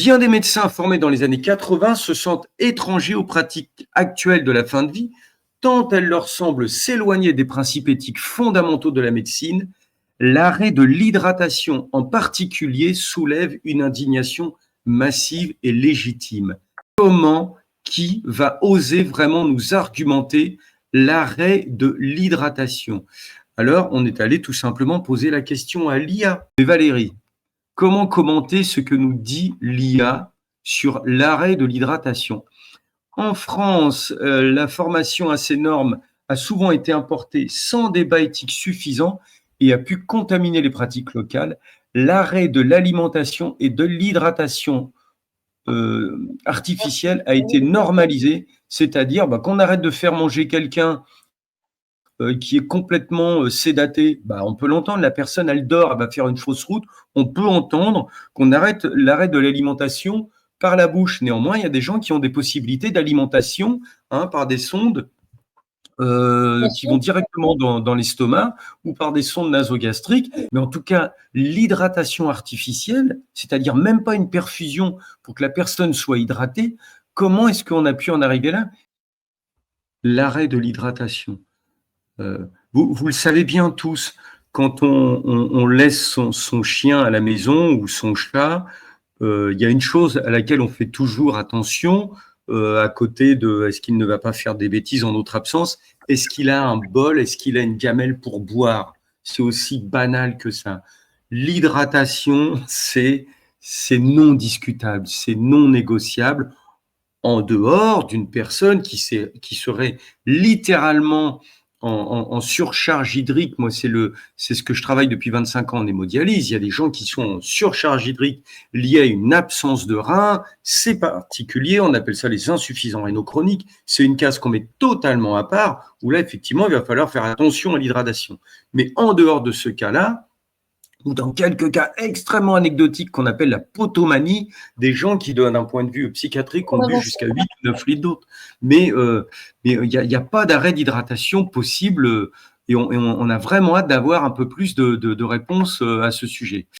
Bien des médecins formés dans les années 80 se sentent étrangers aux pratiques actuelles de la fin de vie, tant elles leur semblent s'éloigner des principes éthiques fondamentaux de la médecine. L'arrêt de l'hydratation en particulier soulève une indignation massive et légitime. Comment, qui va oser vraiment nous argumenter l'arrêt de l'hydratation? Alors, on est allé tout simplement poser la question à l'IA. Mais Valérie, comment commenter ce que nous dit l'IA sur l'arrêt de l'hydratation? En France, la formation à ces normes a souvent été importée sans débat éthique suffisant et a pu contaminer les pratiques locales. L'arrêt de l'alimentation et de l'hydratation artificielle a été normalisé, c'est-à-dire qu'on arrête de faire manger quelqu'un qui est complètement sédaté, on peut l'entendre, la personne, elle dort, elle va faire une fausse route, on peut entendre qu'on arrête l'arrêt de l'alimentation par la bouche. Néanmoins, il y a des gens qui ont des possibilités d'alimentation par des sondes qui vont directement dans l'estomac ou par des sondes nasogastriques. Mais en tout cas, l'hydratation artificielle, c'est-à-dire même pas une perfusion pour que la personne soit hydratée, comment est-ce qu'on a pu en arriver là? L'arrêt de l'hydratation. Vous le savez bien tous, quand on laisse son chien à la maison ou son chat, il y a une chose à laquelle on fait toujours attention, à côté de est-ce qu'il ne va pas faire des bêtises en notre absence? Est-ce qu'il a un bol? Est-ce qu'il a une gamelle pour boire? C'est aussi banal que ça. L'hydratation, c'est non discutable, c'est non négociable, en dehors d'une personne qui serait littéralement en surcharge hydrique. Moi, c'est ce que je travaille depuis 25 ans en hémodialyse. Il y a des gens qui sont en surcharge hydrique liée à une absence de rein. C'est particulier, on appelle ça les insuffisants rénaux chroniques. C'est une case qu'on met totalement à part, où là, effectivement, il va falloir faire attention à l'hydratation. Mais en dehors de ce cas-là, ou dans quelques cas extrêmement anecdotiques qu'on appelle la potomanie, des gens qui, d'un point de vue psychiatrique, ont bu jusqu'à 8 ou 9 litres d'eau. Mais il n'y a pas d'arrêt d'hydratation possible et on a vraiment hâte d'avoir un peu plus de réponses à ce sujet.